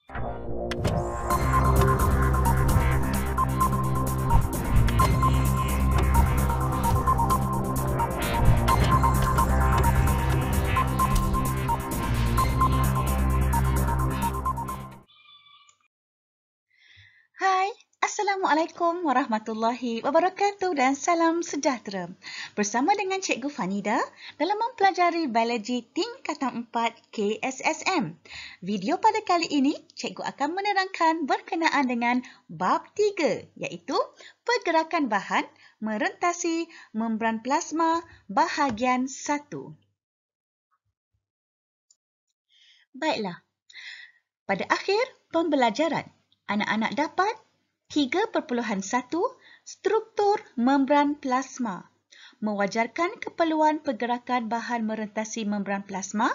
Hai, Assalamualaikum warahmatullahi wabarakatuh dan salam sejahtera. Bersama dengan Cikgu Fanida dalam mempelajari biologi tingkatan 4 KSSM. Video pada kali ini, Cikgu akan menerangkan berkenaan dengan bab 3 iaitu pergerakan bahan merentasi membran plasma bahagian 1. Baiklah, pada akhir pembelajaran, anak-anak dapat 3.1 struktur membran plasma, mewajarkan keperluan pergerakan bahan merentasi membran plasma,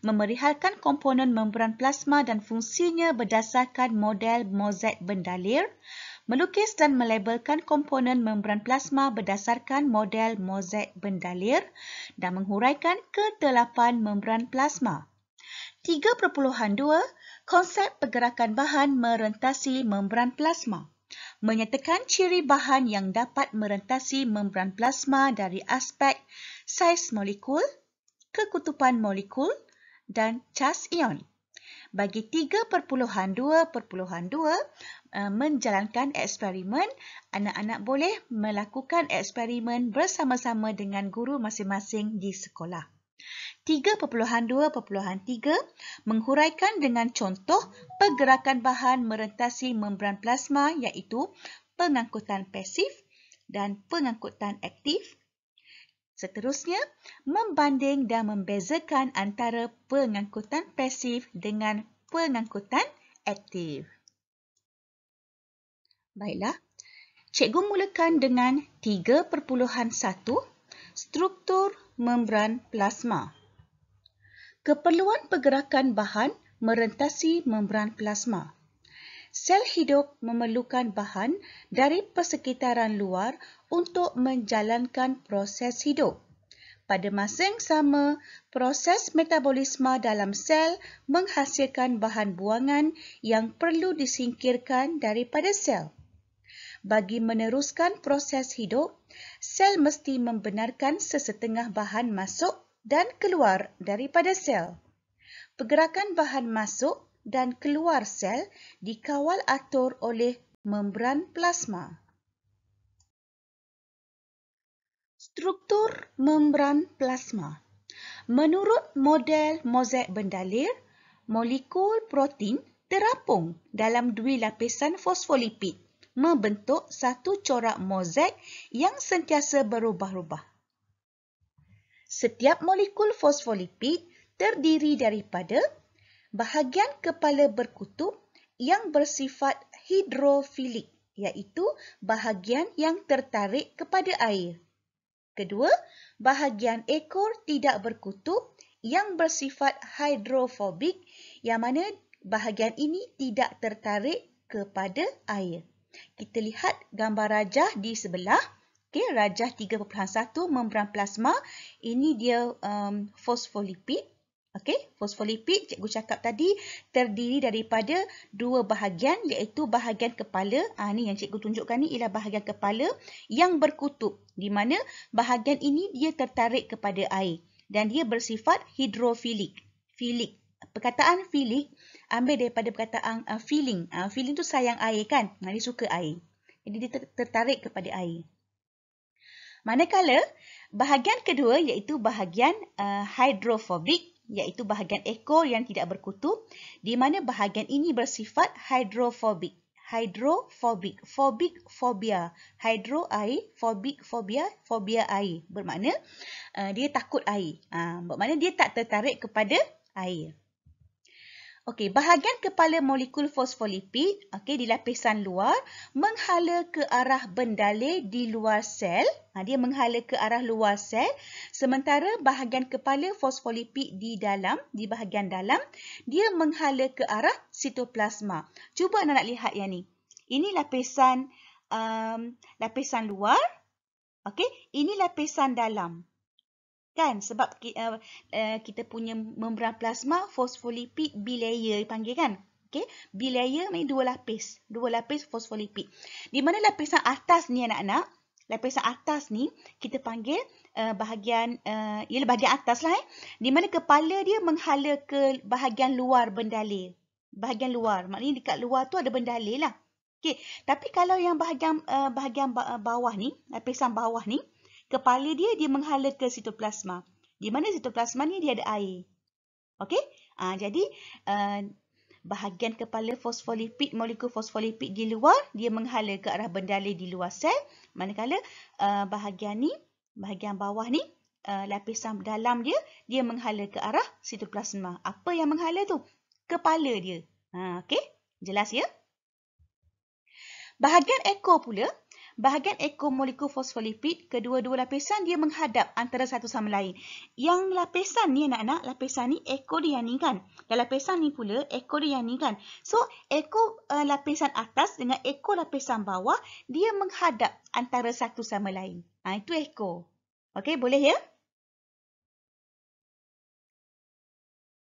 memerihalkan komponen membran plasma dan fungsinya berdasarkan model Mosaic bendalir, melukis dan melabelkan komponen membran plasma berdasarkan model Mosaic bendalir dan menghuraikan ketelapan membran plasma. 3.2 Konsep pergerakan bahan merentasi membran plasma. Menyatakan ciri bahan yang dapat merentasi membran plasma dari aspek saiz molekul, kekutupan molekul dan cas ion. Bagi 3.2.2 menjalankan eksperimen, anak-anak boleh melakukan eksperimen bersama-sama dengan guru masing-masing di sekolah. 3.2.3 menghuraikan dengan contoh pergerakan bahan merentasi membran plasma iaitu pengangkutan pasif dan pengangkutan aktif. Seterusnya, membanding dan membezakan antara pengangkutan pasif dengan pengangkutan aktif. Baiklah, cikgu mulakan dengan 3.1 struktur membran plasma. Keperluan pergerakan bahan merentasi membran plasma. Sel hidup memerlukan bahan dari persekitaran luar untuk menjalankan proses hidup. Pada masa yang sama, proses metabolisme dalam sel menghasilkan bahan buangan yang perlu disingkirkan daripada sel. Bagi meneruskan proses hidup, sel mesti membenarkan sesetengah bahan masuk dan keluar daripada sel. Pergerakan bahan masuk dan keluar sel dikawal atur oleh membran plasma. Struktur membran plasma. Menurut model Mosaic bendalir, molekul protein terapung dalam dua lapisan fosfolipid membentuk satu corak mozaik yang sentiasa berubah-ubah. Setiap molekul fosfolipid terdiri daripada bahagian kepala berkutub yang bersifat hidrofilik, iaitu bahagian yang tertarik kepada air. Kedua, bahagian ekor tidak berkutub yang bersifat hidrofobik, yang mana bahagian ini tidak tertarik kepada air. Kita lihat gambar rajah di sebelah. Okay, rajah 3.1 membran plasma. Ini dia fosfolipid. Okay, fosfolipid cikgu cakap tadi terdiri daripada dua bahagian iaitu bahagian kepala. Ni yang cikgu tunjukkan ni ialah bahagian kepala yang berkutub. Di mana bahagian ini dia tertarik kepada air dan dia bersifat hidrofilik. Filik. Perkataan filik ambil daripada perkataan feeling. Feeling tu sayang air kan? Dia suka air. Jadi dia tertarik kepada air. Manakala bahagian kedua iaitu bahagian hidrofobik, iaitu bahagian ekor yang tidak berkutub, di mana bahagian ini bersifat hidrofobik. Hidrofobik, fobik, fobia. Hidro air, fobik, fobia, fobia air. Bermakna dia takut air. Bermakna dia tak tertarik kepada air. Okey, bahagian kepala molekul fosfolipid di lapisan luar menghala ke arah bendalir di luar sel. Dia menghala ke arah luar sel. Sementara bahagian kepala fosfolipid di bahagian dalam, dia menghala ke arah sitoplasma. Cuba anak lihat yang ni. Ini lapisan luar. Okey, ini lapisan dalam. Kan sebab kita punya membran plasma fosfolipid bilayer dipanggil kan. Okey, bilayer ni dua lapis fosfolipid. Di mana lapisan atas ni anak-anak, lapisan atas ni kita panggil bahagian ialah bahagian atas lah di mana kepala dia menghala ke bahagian luar bendalir. Bahagian luar, maknanya dekat luar tu ada bendalir lah. Okey, tapi kalau yang bahagian bawah ni, lapisan bawah ni, kepala dia menghala ke sitoplasma. Di mana sitoplasma ni dia ada air. Okey? Jadi bahagian kepala fosfolipid, molekul fosfolipid di luar, dia menghala ke arah bendalir di luar sel. Manakala bahagian ni, bahagian bawah ni, lapisan dalam dia menghala ke arah sitoplasma. Apa yang menghala tu? Kepala dia. Okey? Jelas ya? Bahagian ekor pula, bahagian ekor molekul fosfolipid, kedua-dua lapisan dia menghadap antara satu sama lain. Yang lapisan ni anak-anak, lapisan ni ekor dia yang ni kan. Dan lapisan ni pula ekor dia yang ni kan. So, ekor lapisan atas dengan ekor lapisan bawah, dia menghadap antara satu sama lain. Itu ekor. Okey, boleh ya?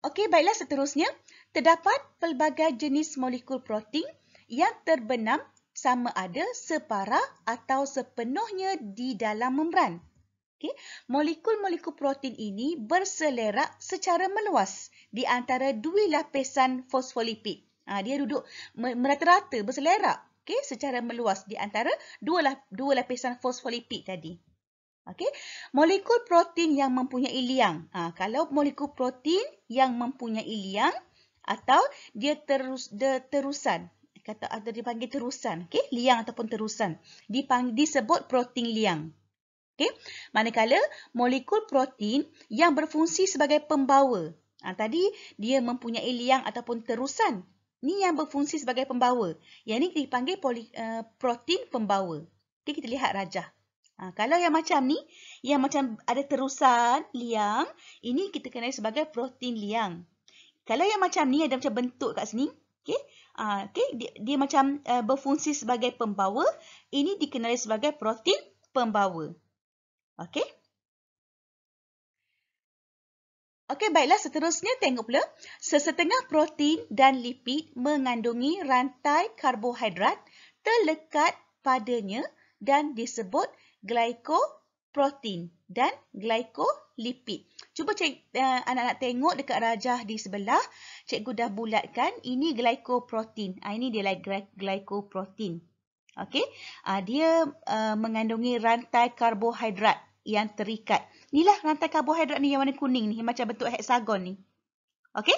Okey, baiklah seterusnya. Terdapat pelbagai jenis molekul protein yang terbenam sama ada separah atau sepenuhnya di dalam membran. Okay. Molekul-molekul protein ini berselerak secara meluas di antara dua lapisan fosfolipid. Dia duduk merata-rata berselerak secara meluas di antara dua lapisan fosfolipid tadi. Okay. Molekul protein yang mempunyai liang. Kalau molekul protein yang mempunyai liang atau dia terusan, atau dipanggil terusan, liang ataupun terusan, disebut protein liang. Manakala molekul protein yang berfungsi sebagai pembawa, tadi dia mempunyai liang ataupun terusan, ni yang berfungsi sebagai pembawa, yang ni dipanggil protein pembawa. Kita lihat rajah. Kalau yang macam ni, yang macam ada terusan liang, ini kita kenali sebagai protein liang. Kalau yang macam ni ada macam bentuk kat sini, dia macam berfungsi sebagai pembawa, ini dikenali sebagai protein pembawa. Okey. Okey, baiklah seterusnya tengok pula. Sesetengah protein dan lipid mengandungi rantai karbohidrat terlekat padanya dan disebut glycoprotein dan glycolipid. Cuba anak-anak tengok dekat rajah di sebelah. Cikgu dah bulatkan. Ini glycoprotein. Ini dia glycoprotein. Okey. Dia mengandungi rantai karbohidrat yang terikat. Inilah rantai karbohidrat ni yang warna kuning ni. Macam bentuk heksagon ni. Okey.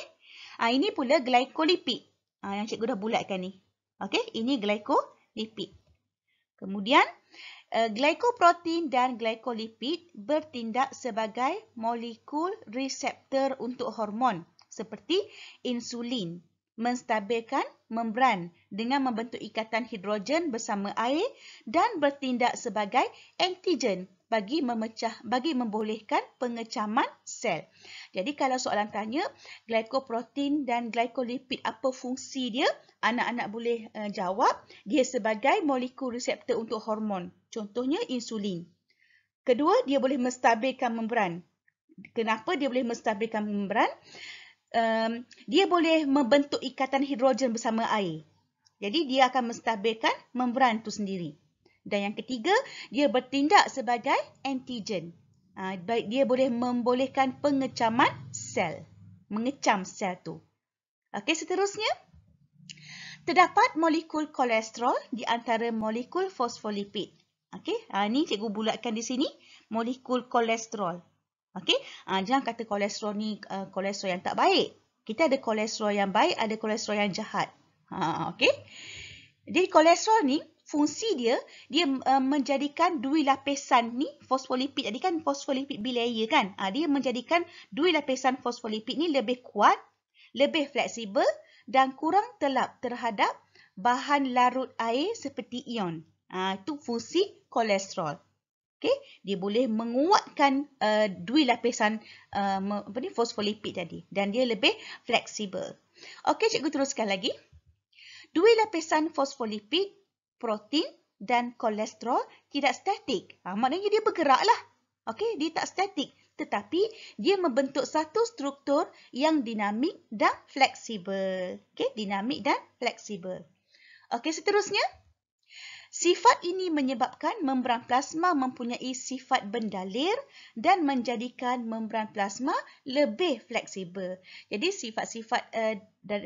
Ini pula glycolipid. Yang cikgu dah bulatkan ni. Okey. Ini glycolipid. Kemudian, glycoprotein dan glycolipid bertindak sebagai molekul reseptor untuk hormon seperti insulin, menstabilkan membran dengan membentuk ikatan hidrogen bersama air dan bertindak sebagai antigen bagi membolehkan pengecaman sel. Jadi kalau soalan tanya glycoprotein dan glycolipid apa fungsi dia, anak-anak boleh jawab dia sebagai molekul reseptor untuk hormon. Contohnya insulin. Kedua, dia boleh menstabilkan membran. Kenapa dia boleh menstabilkan membran? Dia boleh membentuk ikatan hidrogen bersama air. Jadi dia akan menstabilkan membran itu sendiri. Dan yang ketiga, dia bertindak sebagai antigen. Dia boleh membolehkan pengecaman sel. Mengecam sel tu. Okey, seterusnya. Terdapat molekul kolesterol di antara molekul fosfolipid. Okey, ni cikgu bulatkan di sini. Molekul kolesterol. Okey, jangan kata kolesterol ni kolesterol yang tak baik. Kita ada kolesterol yang baik, ada kolesterol yang jahat. Okey. Jadi kolesterol ni, fungsi dia menjadikan dua lapisan ni, fosfolipid. Tadi kan fosfolipid bilayer kan. Dia menjadikan dua lapisan fosfolipid ni lebih kuat, lebih fleksibel dan kurang telap terhadap bahan larut air seperti ion. Itu fungsi kolesterol. Okay? Dia boleh menguatkan dua lapisan fosfolipid tadi. Dan dia lebih fleksibel. Okey, cikgu teruskan lagi. Dua lapisan fosfolipid, protein dan kolesterol tidak statik. Maknanya dia bergerak lah. Okey, dia tak statik. tetapi dia membentuk satu struktur yang dinamik dan fleksibel. Okey, dinamik dan fleksibel. Okey, seterusnya. Sifat ini menyebabkan membran plasma mempunyai sifat bendalir dan menjadikan membran plasma lebih fleksibel. Jadi sifat-sifat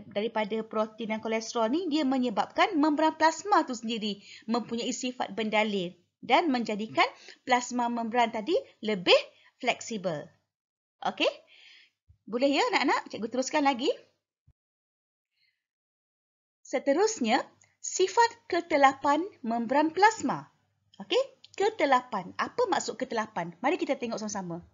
daripada protein dan kolesterol ni dia menyebabkan membran plasma tu sendiri mempunyai sifat bendalir dan menjadikan plasma membran tadi lebih fleksibel. Okey? Boleh ya anak-anak? Cikgu teruskan lagi. Seterusnya, sifat ketelapan membran plasma. Okey, ketelapan. Apa maksud ketelapan? Mari kita tengok sama-sama.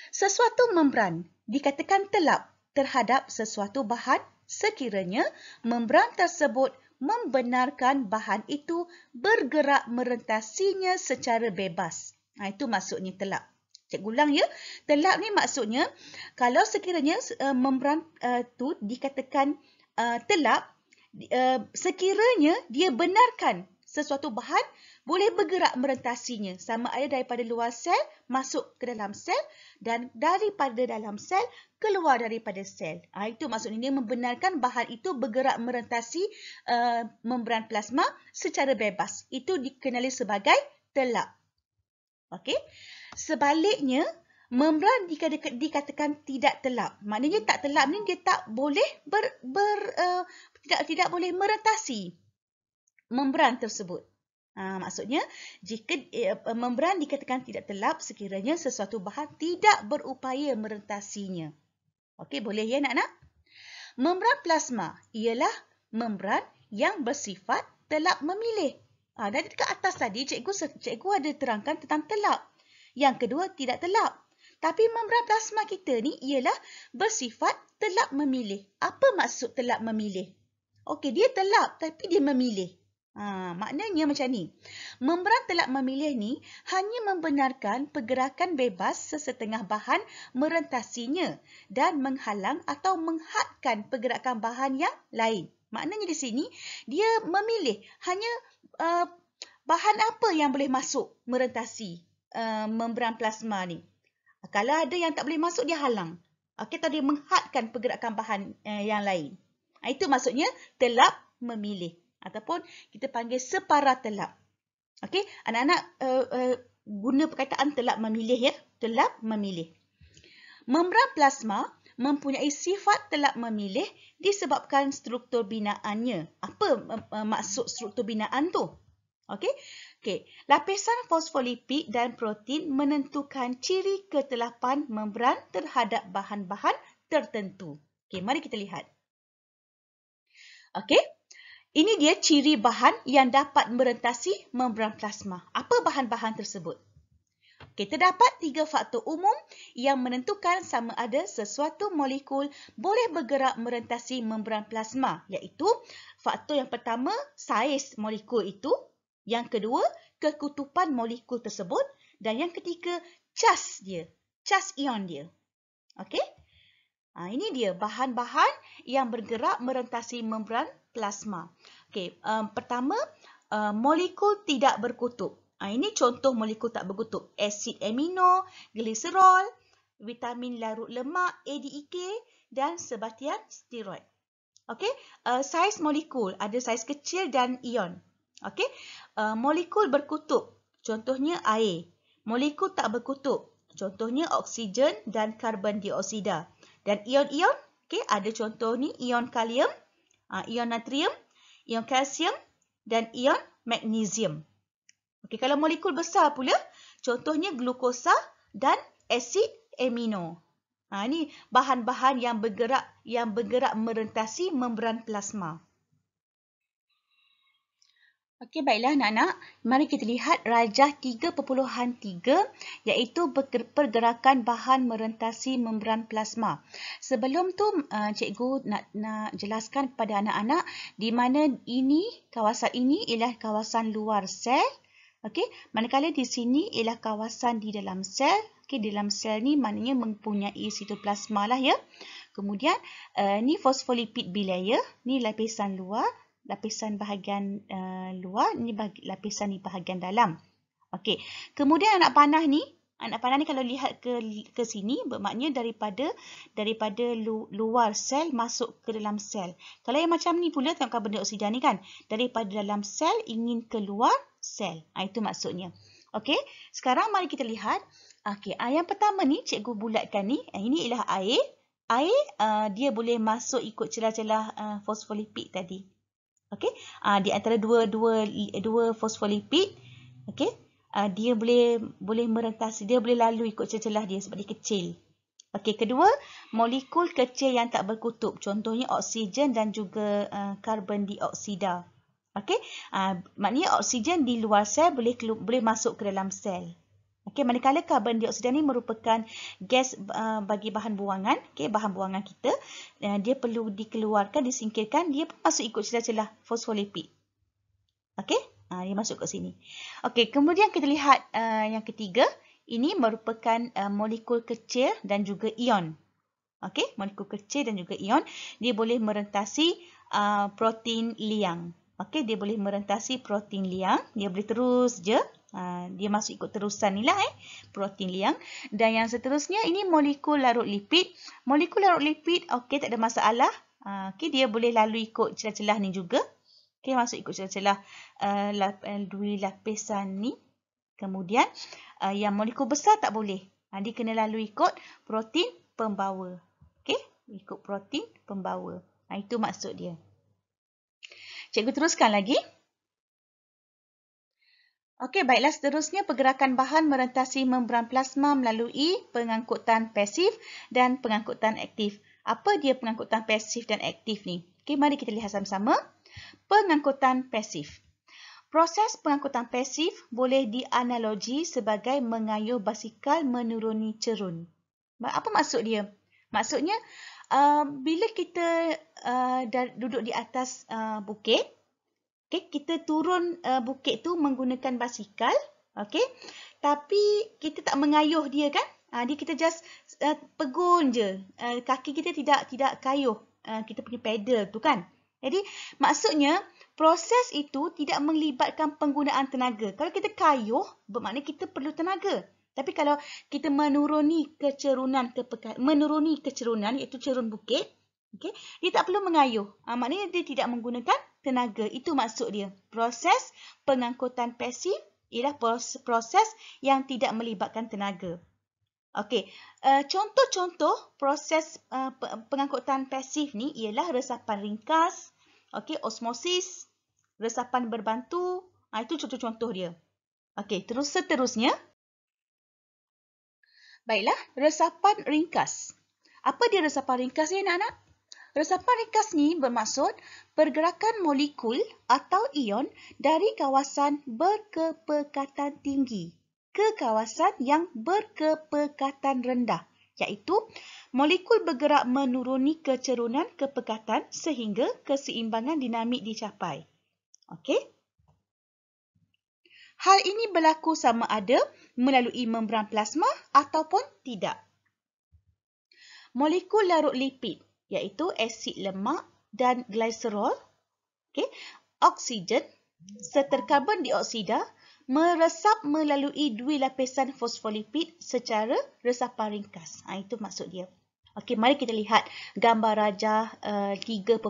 Sesuatu membran dikatakan telap terhadap sesuatu bahan sekiranya membran tersebut membenarkan bahan itu bergerak merentasinya secara bebas. Itu maksudnya telap. Cikgu ulang ya. Telap ni maksudnya kalau sekiranya membran tu dikatakan telap, sekiranya dia benarkan sesuatu bahan boleh bergerak merentasinya, sama ada daripada luar sel masuk ke dalam sel dan daripada dalam sel keluar daripada sel. Itu maksudnya dia membenarkan bahan itu bergerak merentasi membran plasma secara bebas. Itu dikenali sebagai telap. Okey. Sebaliknya, membran dikatakan tidak telap. Maknanya tak telap ni dia tak boleh tidak boleh merentasi membran tersebut. Maksudnya jika membran dikatakan tidak telap sekiranya sesuatu bahan tidak berupaya merentasinya. Okey, boleh ya anak-anak? Membran plasma ialah membran yang bersifat telap memilih. Dan dekat atas tadi cikgu ada terangkan tentang telap. Yang kedua tidak telap. Tapi membran plasma kita ni ialah bersifat telap memilih. Apa maksud telap memilih? Okey, dia telap tapi dia memilih. Maknanya macam ni. Membran telap memilih ni hanya membenarkan pergerakan bebas sesetengah bahan merentasinya dan menghalang atau menghadkan pergerakan bahan yang lain. Maknanya di sini dia memilih hanya bahan apa yang boleh masuk merentasi membran plasma ni. Kalau ada yang tak boleh masuk, dia halang. Atau dia menghadkan pergerakan bahan yang lain. Itu maksudnya telap memilih. Ataupun kita panggil separa telap. Okey, anak-anak guna perkataan telap memilih ya. Telap memilih. Membran plasma mempunyai sifat telap memilih disebabkan struktur binaannya. Apa maksud struktur binaan tu? Okey. Lapisan fosfolipid dan protein menentukan ciri ketelapan membran terhadap bahan-bahan tertentu. Okey, mari kita lihat. Okey. Ini dia ciri bahan yang dapat merentasi membran plasma. Apa bahan-bahan tersebut? Okey, terdapat 3 faktor umum yang menentukan sama ada sesuatu molekul boleh bergerak merentasi membran plasma, iaitu faktor yang pertama, saiz molekul itu. Yang kedua, kekutupan molekul tersebut. Dan yang ketiga, cas dia. Cas ion dia. Okey? Ini dia bahan-bahan yang bergerak merentasi membran plasma. Okey, pertama, molekul tidak berkutub. Ini contoh molekul tak berkutub. Asid amino, gliserol, vitamin larut lemak, ADEK dan sebatian steroid. Okey, saiz molekul ada saiz kecil dan ion. Okey, molekul berkutub, contohnya air. Molekul tak berkutub, contohnya oksigen dan karbon dioksida. Dan ion-ion, okey, ada contoh ni ion kalium, ion natrium, ion kalsium dan ion magnesium. Okey, kalau molekul besar pula, contohnya glukosa dan asid amino. Ini bahan-bahan yang bergerak merentasi membran plasma. Okey, baiklah anak-anak. Mari kita lihat rajah 3.3 iaitu pergerakan bahan merentasi membran plasma. Sebelum tu cikgu nak jelaskan kepada anak-anak di mana kawasan ini ialah kawasan luar sel. Okey, manakala di sini ialah kawasan di dalam sel. Okey, di dalam sel ni maknanya mempunyai sitoplasma lah ya. Kemudian ni phospholipid bilayer, ni lapisan luar. Lapisan bahagian luar, ini lapisan di bahagian dalam. Okey. Kemudian anak panah ni, Anak panah ni kalau lihat ke sini bermakna daripada luar sel masuk ke dalam sel. Kalau yang macam ni pula tengok karbon dioksida ni kan, daripada dalam sel ingin keluar sel. Itu maksudnya. Okey, sekarang mari kita lihat. Okey, yang pertama ni cikgu bulatkan ni, ini ialah air. Air dia boleh masuk ikut celah-celah fosfolipid tadi. Okey, di antara dua fosfolipid, okey, dia boleh merentasi, dia boleh lalu ikut celah-celah dia sebab dia kecil. Okey, kedua, molekul kecil yang tak berkutub, contohnya oksigen dan juga karbon dioksida. Okey, maknanya oksigen di luar sel boleh masuk ke dalam sel. Okey, manakala karbon dioksida ni merupakan gas bagi bahan buangan, okey, bahan buangan kita, dia perlu dikeluarkan, disingkirkan, dia pun masuk ikut celah-celah fosfolipid. Okey, dia masuk ke sini. Okey, kemudian kita lihat yang ketiga, ini merupakan molekul kecil dan juga ion. Okey, molekul kecil dan juga ion, dia boleh merentasi protein liang. Okey, dia boleh merentasi protein liang, dia boleh terus je. Dia masuk ikut terusan ni lah protein liang. Dan yang seterusnya ini molekul larut lipid. Molekul larut lipid, okey, tak ada masalah. Okey, dia boleh lalu ikut celah-celah ni juga. Okey, masuk ikut celah-celah dua lapisan ni. Kemudian yang molekul besar tak boleh. Dia kena lalu ikut protein pembawa. Okey, ikut protein pembawa. Itu maksud dia. Cikgu teruskan lagi. Okey, baiklah, seterusnya pergerakan bahan merentasi membran plasma melalui pengangkutan pasif dan pengangkutan aktif. Apa dia pengangkutan pasif dan aktif ni? Okey, mari kita lihat sama-sama. Pengangkutan pasif. Proses pengangkutan pasif boleh dianalogi sebagai mengayuh basikal menuruni cerun. Apa maksud dia? Maksudnya, bila kita duduk di atas bukit, okay, kita turun bukit tu menggunakan basikal, okay, tapi kita tak mengayuh dia kan? Dia kita just pegun je. Kaki kita tidak kayuh. Kita punya pedal tu kan? Jadi maksudnya proses itu tidak melibatkan penggunaan tenaga. Kalau kita kayuh, bermakna kita perlu tenaga. Tapi kalau kita menuruni kecerunan iaitu cerun bukit, okay, dia tak perlu mengayuh. Maknanya dia tidak menggunakan tenaga. Itu maksud dia. Proses pengangkutan pasif ialah proses yang tidak melibatkan tenaga. Okey, contoh-contoh proses pengangkutan pasif ni ialah resapan ringkas, okey, osmosis, resapan berbantu. Itu contoh-contoh dia. Okey, seterusnya. Baiklah, resapan ringkas. Apa dia resapan ringkas ni anak-anak? Resapan ringkas ni bermaksud pergerakan molekul atau ion dari kawasan berkepekatan tinggi ke kawasan yang berkepekatan rendah, iaitu molekul bergerak menuruni kecerunan kepekatan sehingga keseimbangan dinamik dicapai. Okey? Hal ini berlaku sama ada melalui membran plasma ataupun tidak. Molekul larut lipid, iaitu asid lemak dan gliserol, okay, oksigen serta karbon dioksida meresap melalui dua lapisan fosfolipid secara resapan ringkas. Itu maksud dia. Okey, mari kita lihat gambar rajah 3.4,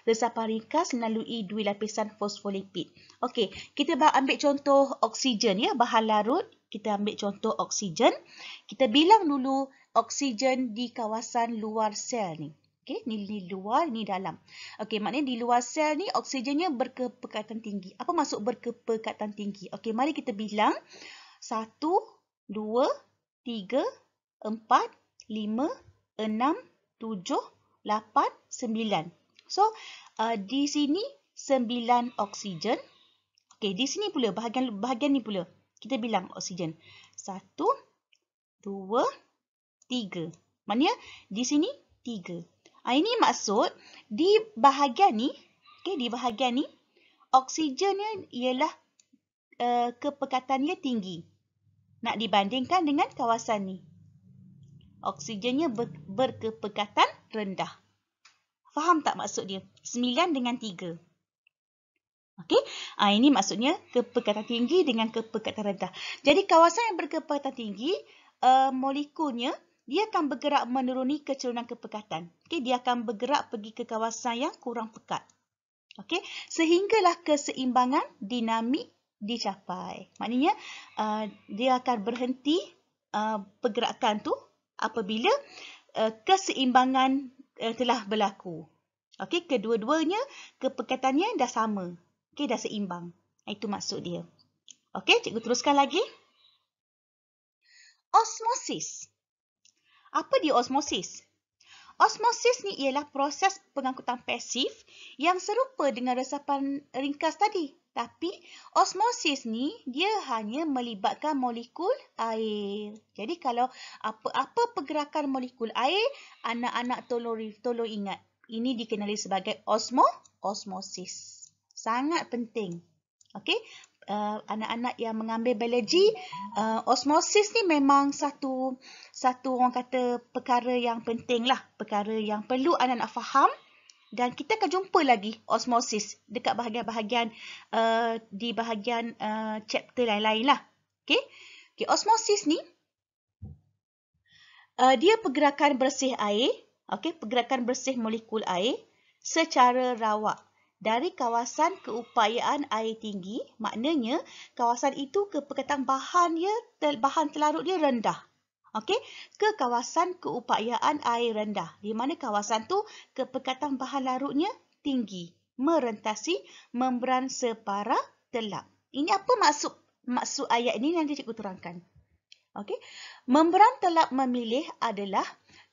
resapan ringkas melalui dua lapisan fosfolipid. Okey, kita ambil contoh oksigen ya, bahan larut. Kita ambil contoh oksigen. Kita bilang dulu oksigen di kawasan luar sel ni. Okey, ni luar, ni dalam. Okey, maknanya di luar sel ni oksigennya berkepekatan tinggi. Apa maksud berkepekatan tinggi? Okey, mari kita bilang 1, 2, 3, 4, 5, 6, 7, 8, 9. So, di sini 9 oksigen. Okey, di sini pula bahagian ni pula. Kita bilang oksigen. 1, 2, 3. Maknanya di sini 3. Ini maksud di bahagian ni, okey, di bahagian ni oksigennya ialah kepekatannya tinggi. Nak dibandingkan dengan kawasan ni. Oksigennya berkepekatan rendah. Faham tak maksud dia? 9 dengan 3. Okey, ini maksudnya kepekatan tinggi dengan kepekatan rendah. Jadi kawasan yang berkepekatan tinggi, molekulnya dia akan bergerak menuruni kecerunan kepekatan. Okey, dia akan bergerak pergi ke kawasan yang kurang pekat. Okey, sehinggalah keseimbangan dinamik dicapai. Maknanya dia akan berhenti pergerakan tu apabila keseimbangan telah berlaku. Okey, kedua-duanya kepekatannya dah sama. Okey, dah seimbang. Itu maksud dia. Okey, cikgu teruskan lagi. Osmosis. Apa dia osmosis? Osmosis ni ialah proses pengangkutan pasif yang serupa dengan resapan ringkas tadi. Tapi osmosis ni dia hanya melibatkan molekul air. Jadi kalau apa-apa pergerakan molekul air, anak-anak tolong ingat. Ini dikenali sebagai osmosis. Sangat penting. Okey, anak-anak yang mengambil biologi, osmosis ni memang satu orang kata perkara yang penting lah, perkara yang perlu anak-anak faham. Dan kita akan jumpa lagi osmosis dekat bahagian-bahagian di bahagian chapter lain-lain lah. Okay, osmosis ni dia pergerakan bersih air, pergerakan bersih molekul air secara rawak dari kawasan keupayaan air tinggi, maknanya kawasan itu kepekatan bahan telarut dia rendah. Okey, ke kawasan keupayaan air rendah, di mana kawasan tu kepekatan bahan larutnya tinggi, merentasi membran separa telap. Ini apa maksud ayat ini nanti cikgu terangkan. Okey, membran telap memilih adalah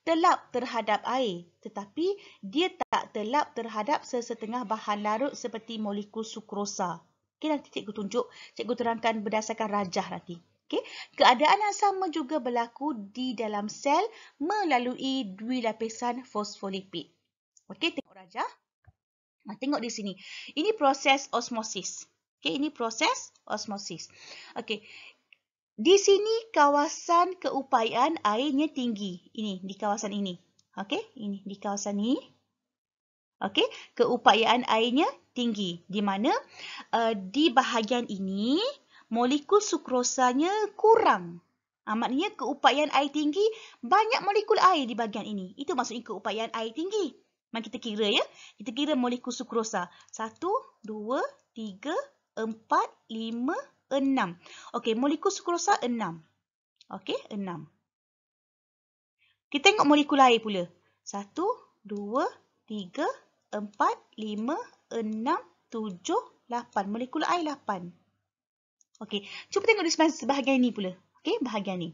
telap terhadap air, tetapi dia tak telap terhadap sesetengah bahan larut seperti molekul sukrosa. Okey, nanti cikgu terangkan berdasarkan rajah nanti. Okay. Keadaan yang sama juga berlaku di dalam sel melalui dwilapisan fosfolipid. Okey, tengok rajah. Tengok di sini. Ini proses osmosis. Okey, ini proses osmosis. Okey. Di sini kawasan keupayaan airnya tinggi. Ini di kawasan ini. Okey, ini di kawasan ini. Okey, keupayaan airnya tinggi. Di mana di bahagian ini molekul sukrosanya kurang. Maknanya keupayaan air tinggi, banyak molekul air di bahagian ini. Itu maksudnya keupayaan air tinggi. Mari kita kira ya. Kita kira molekul sukrosa. 1, 2, 3, 4, 5, 6. Okey, molekul sukrosa 6. Okey, 6. Kita tengok molekul air pula. 1, 2, 3, 4, 5, 6, 7, 8. Molekul air 8. Okey, cuba tengok di bahagian ini pula. Okey, bahagian ni.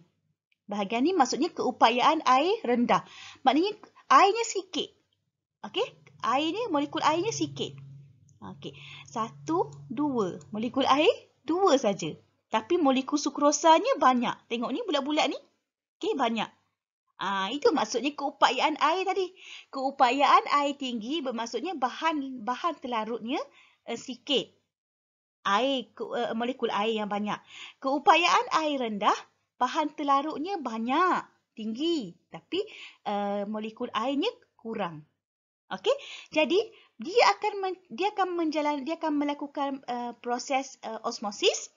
Bahagian ni maksudnya keupayaan air rendah. Maknanya airnya sikit. Okey, molekul airnya sikit. Okey, 1, 2. Molekul air 2 saja. Tapi molekul sukrosanya banyak. Tengok ni bulat-bulat ni. Okey, banyak. Itu maksudnya keupayaan air tadi. Keupayaan air tinggi bermaksudnya bahan telarutnya sikit. Molekul air yang banyak. Keupayaan air rendah, bahan telarutnya banyak, tinggi, tapi molekul airnya kurang. Okey, jadi dia akan melakukan proses osmosis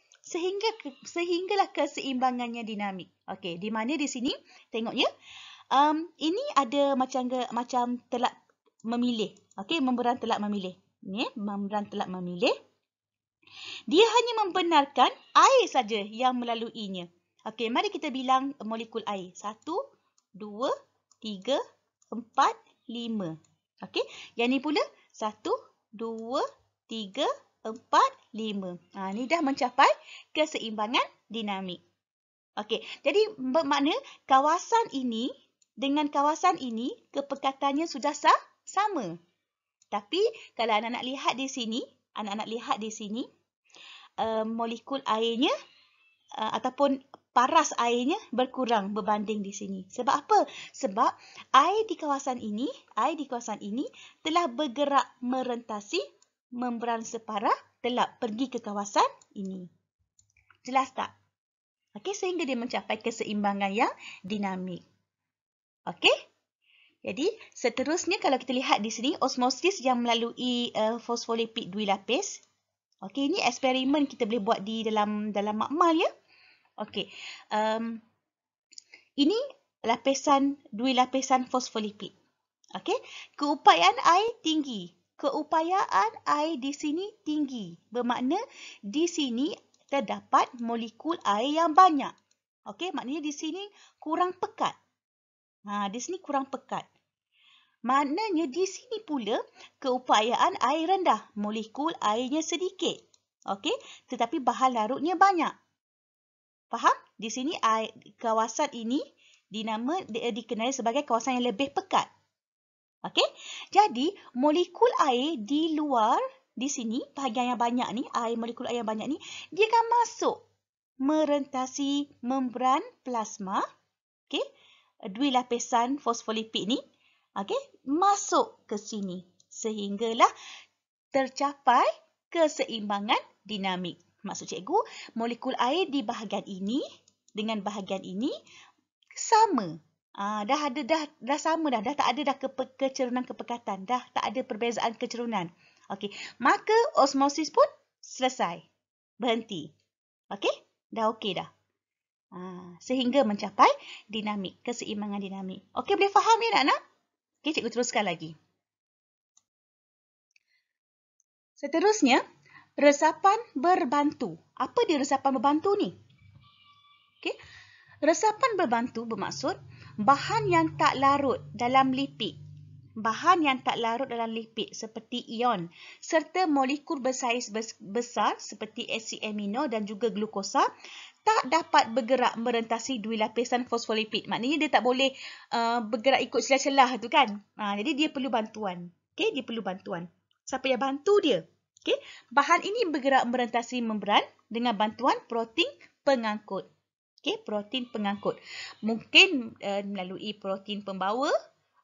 sehinggalah keseimbangannya dinamik. Okey, di mana di sini tengoknya ini ada macam telap memilih. Okey, membran telap memilih. Ni membran telap memilih. Dia hanya membenarkan air saja yang melaluinya. Okey, mari kita bilang molekul air. 1, 2, 3, 4, 5. Okey, yang ni pula 1, 2, 3, 4, 5. Ni dah mencapai keseimbangan dinamik. Okey, jadi bermakna kawasan ini dengan kawasan ini kepekatannya sudah sama. Tapi kalau anak-anak lihat di sini, molekul airnya ataupun paras airnya berkurang berbanding di sini. Sebab apa? Sebab air di kawasan ini telah bergerak merentasi membran separa telap pergi ke kawasan ini. Jelas tak? Okey, sehingga dia mencapai keseimbangan yang dinamik. Okey? Jadi, seterusnya kalau kita lihat di sini, osmosis yang melalui fosfolipid dwilapis. Okey, ini eksperimen kita boleh buat di dalam makmal ya. Okey. Ini dua lapisan fosfolipid. Okey, keupayaan air tinggi. Keupayaan air di sini tinggi. Bermakna di sini terdapat molekul air yang banyak. Okey, maknanya di sini kurang pekat. Di sini kurang pekat. Maknanya di sini pula keupayaan air rendah. Molekul airnya sedikit. Okey, tetapi bahan larutnya banyak. Faham? Di sini kawasan ini dikenali sebagai kawasan yang lebih pekat. Okey? Jadi, molekul air di luar, di sini, bahagian yang banyak ni, molekul air yang banyak ni, dia akan masuk merentasi membran plasma. Okey? Dua lapisan fosfolipid ni. Okey? Masuk ke sini. Sehinggalah tercapai keseimbangan dinamik. Maksud cikgu, molekul air di bahagian ini dengan bahagian ini sama. Dah sama dah. Dah tak ada dah kecerunan kepekatan. Dah tak ada perbezaan kecerunan. Okey. Maka osmosis pun selesai. Berhenti. Okey? Dah okey dah. Sehingga mencapai dinamik. Keseimbangan dinamik. Okey, boleh faham ni anak-anak? Okey, cikgu teruskan lagi. Seterusnya, resapan berbantu. Apa dia resapan berbantu ni? Okey. Resapan berbantu bermaksud bahan yang tak larut dalam lipid. Bahan yang tak larut dalam lipid seperti ion serta molekul bersaiz besar seperti asid amino dan juga glukosa tak dapat bergerak merentasi dua lapisan fosfolipid. Maknanya dia tak boleh bergerak ikut celah-celah tu kan. Jadi dia perlu bantuan. Okey, dia perlu bantuan. Siapa yang bantu dia? Okey, bahan ini bergerak merentasi membran dengan bantuan protein pengangkut. Okey, protein pengangkut. Mungkin melalui protein pembawa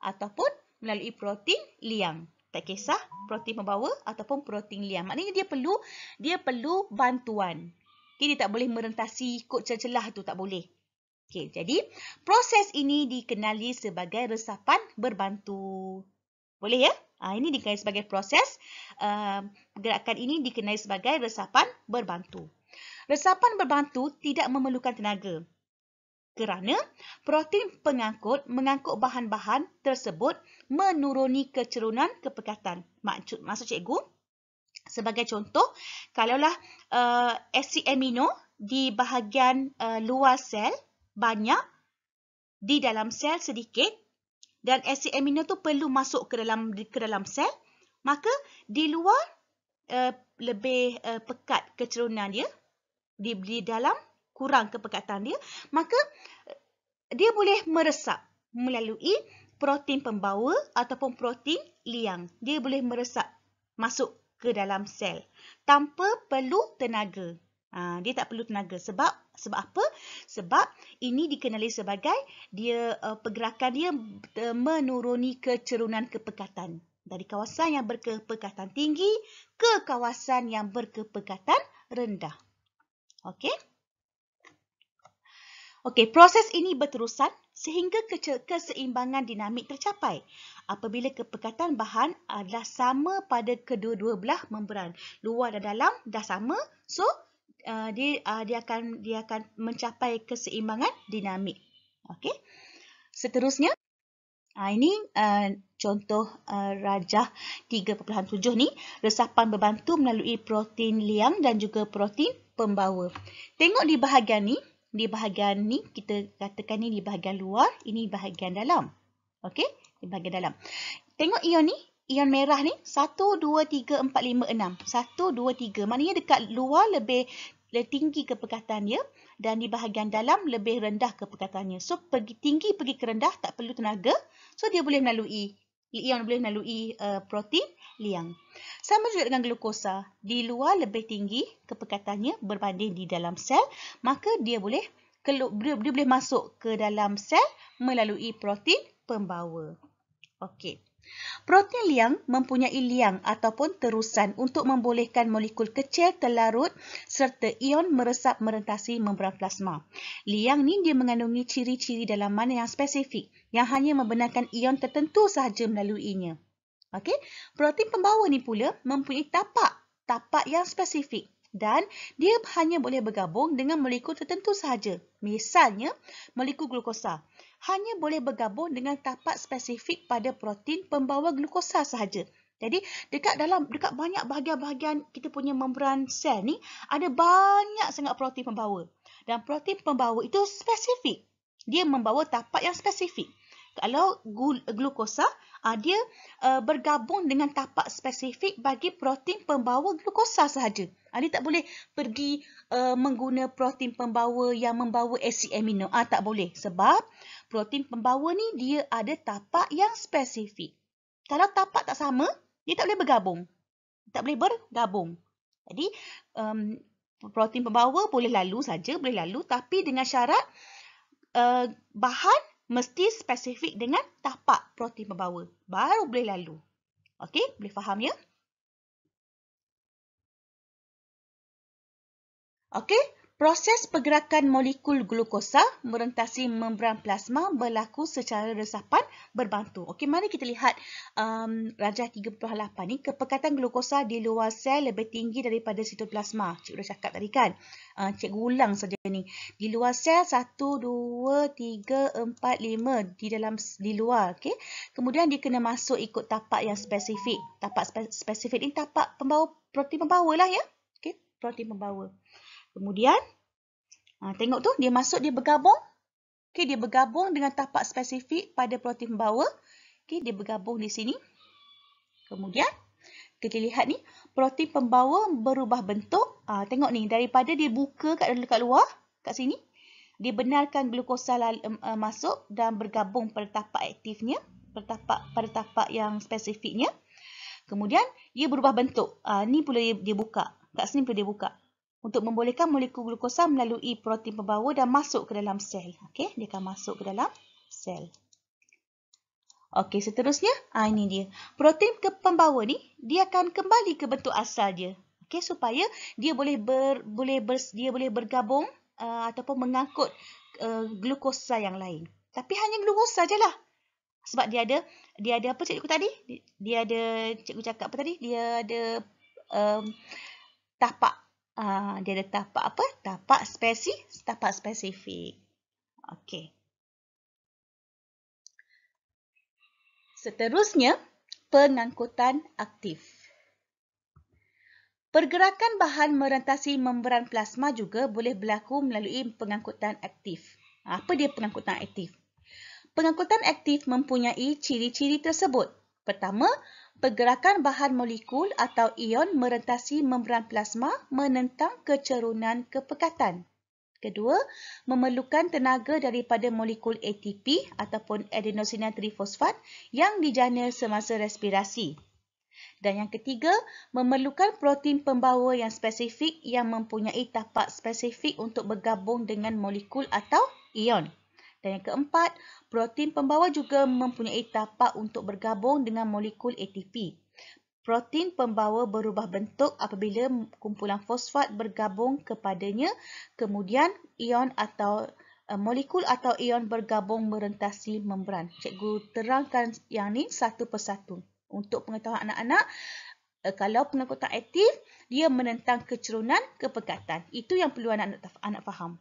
ataupun melalui protein liang. Tak kisah protein pembawa ataupun protein liang. Maknanya dia perlu bantuan. Okey, dia tak boleh merentasi ikut celah-celah tu, tak boleh. Okey, jadi proses ini dikenali sebagai resapan berbantu. Boleh ya? Ini dikenali sebagai proses. Gerakan ini dikenali sebagai resapan berbantu. Resapan berbantu tidak memerlukan tenaga kerana protein pengangkut mengangkut bahan-bahan tersebut menuruni kecerunan kepekatan. Maksud cikgu, sebagai contoh, kalaulah asid amino di bahagian luar sel banyak, di dalam sel sedikit, dan asid amino tu perlu masuk ke dalam sel, maka di luar lebih pekat kecerunan dia, di dalam kurang kepekatan dia, maka dia boleh meresap melalui protein pembawa ataupun protein liang. Dia boleh meresap masuk ke dalam sel tanpa perlu tenaga. Dia tak perlu tenaga. Sebab apa? Sebab ini dikenali sebagai pergerakan dia menuruni kecerunan kepekatan. Dari kawasan yang berkepekatan tinggi ke kawasan yang berkepekatan rendah. Okey. Okey, proses ini berterusan sehingga keseimbangan dinamik tercapai apabila kepekatan bahan adalah sama pada kedua-dua belah membran. Luar dan dalam dah sama, so dia akan mencapai keseimbangan dinamik. Okey. Seterusnya, ini contoh rajah 3.7 ni, resapan berbantu melalui protein liang dan juga protein pembawa. Tengok di bahagian ni kita katakan ni di bahagian luar, ini bahagian dalam. Okey, di bahagian dalam. Tengok ion ni, ion merah ni 1 2 3 4 5 6. 1 2 3. Maknanya dekat luar lebih tinggi kepekatannya dan di bahagian dalam lebih rendah kepekatannya. So pergi tinggi pergi ke rendah tak perlu tenaga. So dia boleh melalui ion boleh melalui protein liang. Sama juga dengan glukosa. Di luar lebih tinggi kepekatannya berbanding di dalam sel, maka dia boleh masuk ke dalam sel melalui protein pembawa. Okey. Protein liang mempunyai liang ataupun terusan untuk membolehkan molekul kecil terlarut serta ion meresap merentasi membran plasma. Liang ni dia mengandungi ciri-ciri dalaman yang spesifik yang hanya membenarkan ion tertentu sahaja melaluinya. Okey, protein pembawa ni pula mempunyai tapak tapak yang spesifik dan dia hanya boleh bergabung dengan molekul tertentu sahaja. Misalnya, molekul glukosa hanya boleh bergabung dengan tapak spesifik pada protein pembawa glukosa sahaja. Jadi, dekat banyak bahagian-bahagian kita punya membran sel ni, ada banyak sangat protein pembawa. Dan protein pembawa itu spesifik. Dia membawa tapak yang spesifik. Kalau glukosa, dia bergabung dengan tapak spesifik bagi protein pembawa glukosa sahaja. Dia tak boleh pergi mengguna protein pembawa yang membawa asid amino. Tak boleh. Sebab protein pembawa ni dia ada tapak yang spesifik. Kalau tapak tak sama, dia tak boleh bergabung. Tak boleh bergabung. Jadi, protein pembawa boleh lalu saja, boleh lalu. Tapi dengan syarat bahan mesti spesifik dengan tapak protein pembawa. Baru boleh lalu. Okey, boleh faham ya? Okey, proses pergerakan molekul glukosa merentasi membran plasma berlaku secara resapan berbantu. Okey, mari kita lihat rajah 3.8 ni. Kepekatan glukosa di luar sel lebih tinggi daripada sitoplasma. Cikgu dah cakap tadi kan. Cikgu ulang saja ni. Di luar sel 1, 2, 3, 4, 5 di luar. Okey. Kemudian dia kena masuk ikut tapak yang spesifik. Tapak spesifik ni tapak pembawa protein pembawa lah ya. Okey, protein pembawa. Kemudian, tengok tu, dia masuk, dia bergabung. Okay, dia bergabung dengan tapak spesifik pada protein pembawa. Okay, dia bergabung di sini. Kemudian, kita lihat ni, protein pembawa berubah bentuk. Tengok ni, daripada dia buka kat luar, kat sini, dia benarkan glukosa masuk dan bergabung pada tapak aktifnya, pada tapak yang spesifiknya. Kemudian, dia berubah bentuk. Ni pula dia buka. Kat sini pula dia buka. Untuk membolehkan molekul glukosa melalui protein pembawa dan masuk ke dalam sel. Okey, dia akan masuk ke dalam sel. Okey, seterusnya, ini dia. Protein pembawa ni, dia akan kembali ke bentuk asal dia. Okey, supaya dia boleh bergabung ataupun mengangkut glukosa yang lain. Tapi hanya glukosa je lah. Sebab dia ada apa cikgu tadi? Dia ada, cikgu cakap apa tadi? Dia ada tapak. Dia ada tapak apa? Tapak spesifik. Okey. Seterusnya, pengangkutan aktif. Pergerakan bahan merentasi membran plasma juga boleh berlaku melalui pengangkutan aktif. Apa dia pengangkutan aktif? Pengangkutan aktif mempunyai ciri-ciri tersebut. Pertama, pergerakan bahan molekul atau ion merentasi membran plasma menentang kecerunan kepekatan. Kedua, memerlukan tenaga daripada molekul ATP ataupun adenosine trifosfat yang dijana semasa respirasi. Dan yang ketiga, memerlukan protein pembawa yang spesifik yang mempunyai tapak spesifik untuk bergabung dengan molekul atau ion. Dan yang keempat, protein pembawa juga mempunyai tapak untuk bergabung dengan molekul ATP. Protein pembawa berubah bentuk apabila kumpulan fosfat bergabung kepadanya, kemudian ion atau molekul atau ion bergabung merentasi membran. Cikgu terangkan yang ni satu persatu. Untuk pengetahuan anak-anak, kalau pengangkutan aktif, dia menentang kecerunan kepekatan. Itu yang perlu anak faham.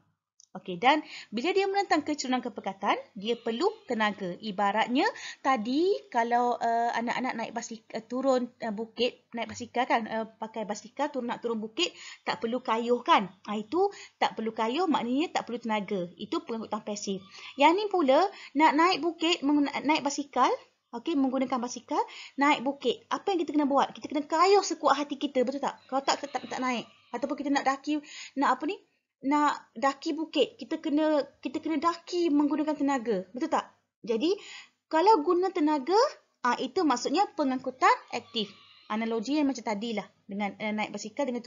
Okey, dan bila dia menentang kecerunan kepekatan, dia perlu tenaga. Ibaratnya tadi kalau anak-anak naik basikal, turun bukit, naik basikal kan, pakai basikal nak turun bukit, tak perlu kayuh kan. Itu tak perlu kayuh, maknanya tak perlu tenaga. Itu pengangkutan pasif. Yang ni pula nak naik bukit, naik basikal, okey, menggunakan basikal, naik bukit. Apa yang kita kena buat? Kita kena kayuh sekuat hati kita, betul tak? Kalau tak naik. Ataupun kita nak daki, nak daki bukit, kita kena daki menggunakan tenaga. Betul tak? Jadi, kalau guna tenaga, itu maksudnya pengangkutan aktif. Analogi yang macam tadilah. Dengan naik basikal, dengan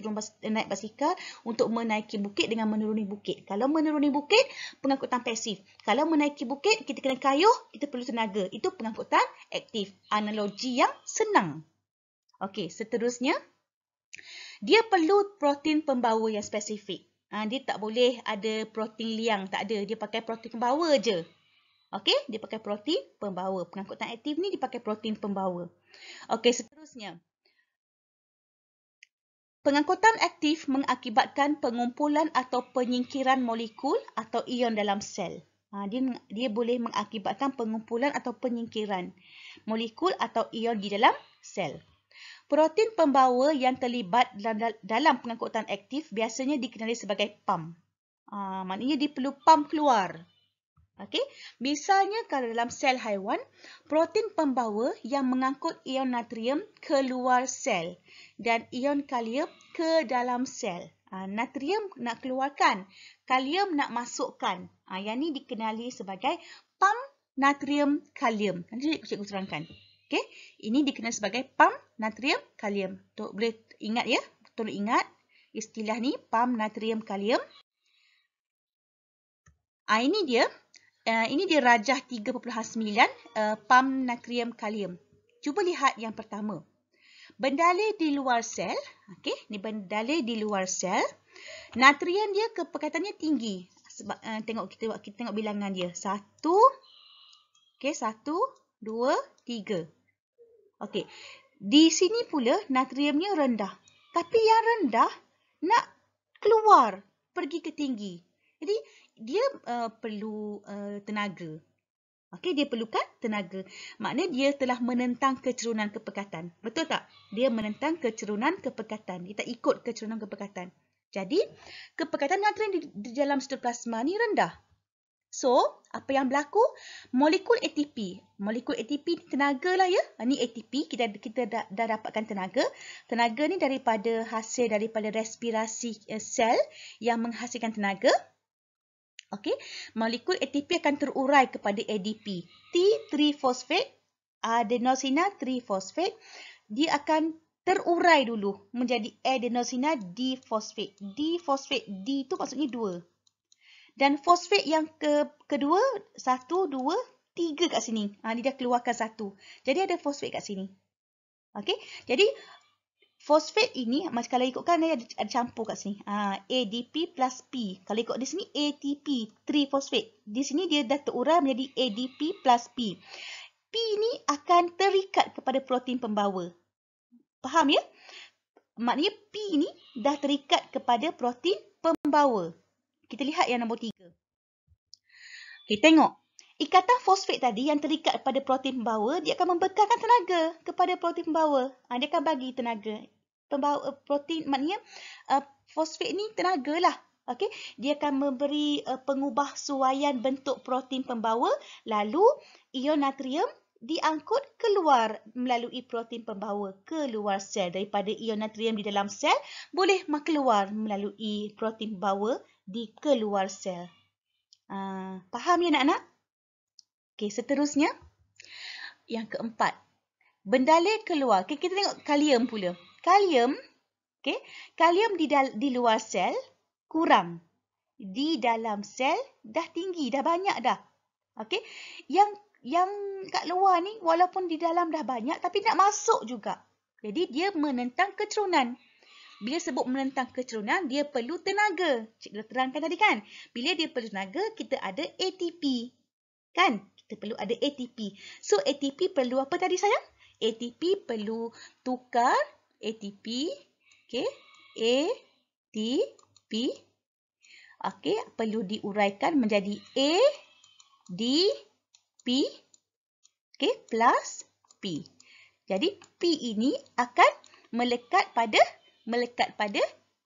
naik basikal untuk menaiki bukit dengan menuruni bukit. Kalau menuruni bukit, pengangkutan pasif. Kalau menaiki bukit, kita kena kayuh, kita perlu tenaga. Itu pengangkutan aktif. Analogi yang senang. Okey, seterusnya. Dia perlu protein pembawa yang spesifik. Dia tak boleh ada protein liang. Tak ada. Dia pakai protein pembawa je. Okey, dia pakai protein pembawa. Pengangkutan aktif ni dia pakai protein pembawa. Okey, seterusnya. Pengangkutan aktif mengakibatkan pengumpulan atau penyingkiran molekul atau ion dalam sel. Dia boleh mengakibatkan pengumpulan atau penyingkiran molekul atau ion di dalam sel. Protein pembawa yang terlibat dalam pengangkutan aktif biasanya dikenali sebagai pam. Maknanya dia perlu pam keluar. Okey, misalnya kalau dalam sel haiwan, protein pembawa yang mengangkut ion natrium keluar sel dan ion kalium ke dalam sel. Natrium nak keluarkan, kalium nak masukkan. Yang ni dikenali sebagai pam natrium kalium. Nanti cikgu terangkan. Okey, ini dikenali sebagai pam natrium kalium. Boleh ingat ya, betul ingat istilah ni pam natrium kalium. Ini dia. Ini dia rajah 3.9 pam natrium kalium. Cuba lihat yang pertama. Bendalai di luar sel. Okey, ni bendalai di luar sel. Natrium dia kepekatannya tinggi. Sebab kita tengok bilangan dia. 1, okey, 1, 2, 3. Okey. Di sini pula natriumnya rendah. Tapi yang rendah nak keluar, pergi ke tinggi. Jadi dia perlu tenaga. Okey, dia perlukan tenaga. Maknanya dia telah menentang kecerunan kepekatan. Betul tak? Dia menentang kecerunan kepekatan. Kita ikut kecerunan kepekatan. Jadi, kepekatan natrium di dalam sitoplasma ni rendah. So, apa yang berlaku? Molekul ATP. Molekul ATP ni tenaga lah ya. Ni ATP, kita dah dapatkan tenaga. Tenaga ni hasil daripada respirasi sel yang menghasilkan tenaga. Okey, molekul ATP akan terurai kepada ADP. T3-phosphate, adenosina 3-phosphate, dia akan terurai dulu menjadi adenosina D-phosphate. D-phosphate, D tu maksudnya 2. Dan fosfat yang kedua, 1, 2, 3 kat sini. Dia dah keluarkan 1. Jadi ada fosfat kat sini. Okey, jadi fosfat ini, kalau ikutkan dia ada campur kat sini. ADP plus P. Kalau ikut di sini ATP, 3-phosphate. Di sini dia dah terurai menjadi ADP plus P. P ni akan terikat kepada protein pembawa. Faham ya? Maknanya P ni dah terikat kepada protein pembawa. Kita lihat yang nombor 3. Okay, tengok. Ikatan fosfat tadi yang terikat pada protein pembawa, dia akan membekalkan tenaga kepada protein pembawa. Dia akan bagi tenaga. Pembawa protein, maknanya fosfat ni tenaga lah. Okay? Dia akan memberi pengubah suaian bentuk protein pembawa, lalu ion natrium diangkut keluar melalui protein pembawa ke luar sel. Daripada ion natrium di dalam sel, boleh keluar melalui protein pembawa di keluar sel. Faham ya anak-anak? Okey, seterusnya. Yang keempat. Bendalai keluar. Okay, kita tengok kalium pula. Kalium, okay, kalium di luar sel kurang. Di dalam sel dah tinggi, dah banyak dah. Okay, yang kat luar ni walaupun di dalam dah banyak tapi nak masuk juga. Jadi dia menentang kecerunan. Bila sebut menentang kecerunan, dia perlu tenaga. Cikgu terangkan tadi kan. Bila dia perlu tenaga, kita ada ATP. Kan? Kita perlu ada ATP. So, ATP perlu apa tadi sayang? ATP perlu tukar ATP. Okay. ATP. Okay. Perlu diuraikan menjadi ADP. Okay. Plus P. Jadi, P ini akan melekat pada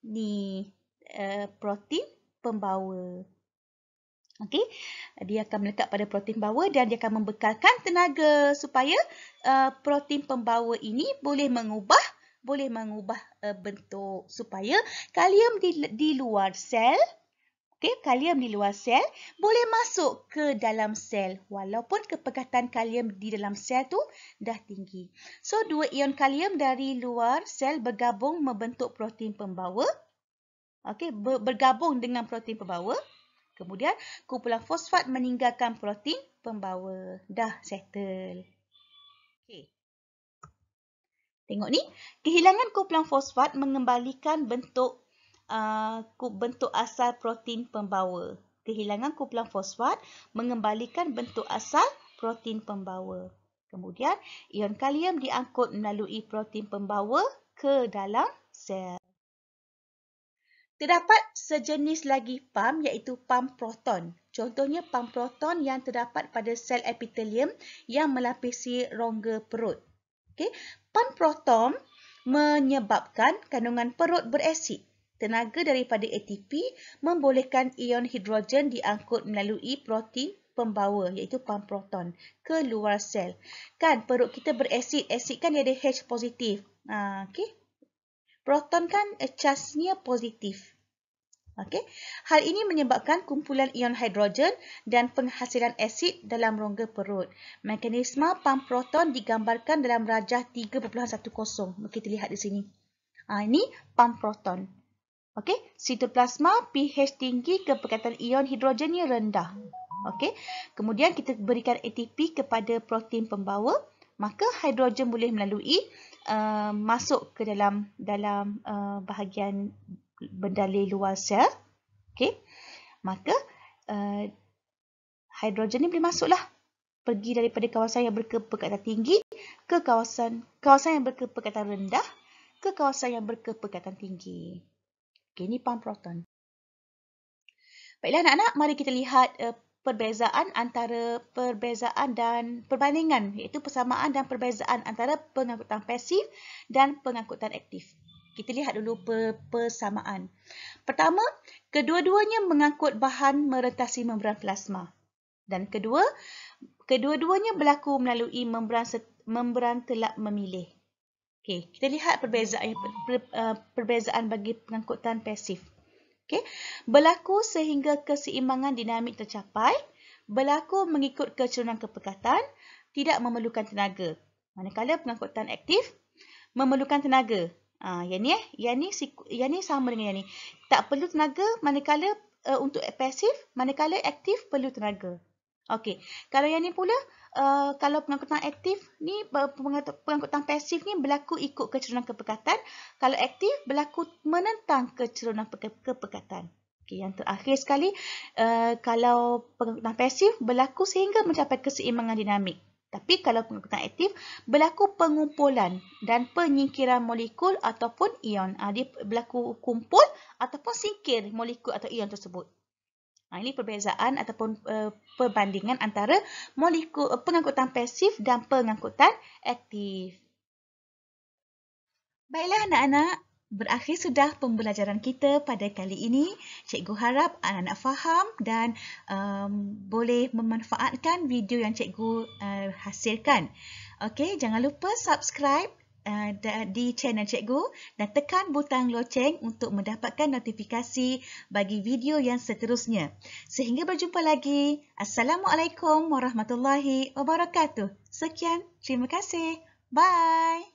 ni protein pembawa. Okey, dia akan melekat pada protein pembawa dan dia akan membekalkan tenaga supaya protein pembawa ini boleh mengubah bentuk supaya kalium di luar sel, kalium di luar sel boleh masuk ke dalam sel walaupun kepekatan kalium di dalam sel tu dah tinggi. So, 2 ion kalium dari luar sel bergabung membentuk protein pembawa. Okey, bergabung dengan protein pembawa. Kemudian, kumpulan fosfat meninggalkan protein pembawa. Dah settle. Okey. Tengok ni, kehilangan kumpulan fosfat mengembalikan bentuk asal protein pembawa. Kehilangan kumpulan fosfat mengembalikan bentuk asal protein pembawa. Kemudian, ion kalium diangkut melalui protein pembawa ke dalam sel. Terdapat sejenis lagi pam iaitu pam proton. Contohnya pam proton yang terdapat pada sel epitelium yang melapisi rongga perut. Okey, pam proton menyebabkan kandungan perut berasid. Tenaga daripada ATP membolehkan ion hidrogen diangkut melalui protein pembawa iaitu pam proton ke luar sel. Kan perut kita berasid, asid kan dia ada H positif. Okey. Proton kan charge-nya positif. Okey. Hal ini menyebabkan kumpulan ion hidrogen dan penghasilan asid dalam rongga perut. Mekanisme pam proton digambarkan dalam rajah 3.10. Kita lihat di sini. Ini pam proton. Okey, sitoplasma pH tinggi, kepekatan ion hidrogennya rendah. Okey. Kemudian kita berikan ATP kepada protein pembawa, maka hidrogen boleh melalui masuk ke dalam bahagian bendalai luar sel. Okey. Maka hidrogen ni boleh masuklah, pergi daripada kawasan yang berkepekatan tinggi ke kawasan yang berkepekatan rendah ke kawasan yang berkepekatan tinggi. Okey, ni pam proton. Baiklah anak-anak, mari kita lihat perbezaan dan perbandingan, iaitu persamaan dan perbezaan antara pengangkutan pasif dan pengangkutan aktif. Kita lihat dulu persamaan. Pertama, kedua-duanya mengangkut bahan merentasi membran plasma. Dan kedua-duanya berlaku melalui membran telak memilih. Okey, kita lihat perbezaan bagi pengangkutan pasif. Okey, berlaku sehingga keseimbangan dinamik tercapai, berlaku mengikut kecerunan kepekatan, tidak memerlukan tenaga. Manakala pengangkutan aktif memerlukan tenaga. Yang ni sama dengan yang ni. Tak perlu tenaga manakala untuk pasif, manakala aktif perlu tenaga. Okey, kalau yang ni pula, kalau pengangkutan aktif ni, pengangkutan pasif ni berlaku ikut kecerunan kepekatan. Kalau aktif berlaku menentang kecerunan kepekatan. Okey, yang terakhir sekali, kalau pengangkutan pasif berlaku sehingga mencapai keseimbangan dinamik. Tapi kalau pengangkutan aktif berlaku pengumpulan dan penyingkiran molekul ataupun ion. Dia berlaku kumpul ataupun singkir molekul atau ion tersebut. Ini perbezaan ataupun perbandingan antara molekul pengangkutan pasif dan pengangkutan aktif. Baiklah anak-anak, berakhir sudah pembelajaran kita pada kali ini. Cikgu harap anak-anak faham dan boleh memanfaatkan video yang cikgu hasilkan. Okey, jangan lupa subscribe di channel cikgu dan tekan butang loceng untuk mendapatkan notifikasi bagi video yang seterusnya. Sehingga berjumpa lagi. Assalamualaikum warahmatullahi wabarakatuh. Sekian, terima kasih. Bye.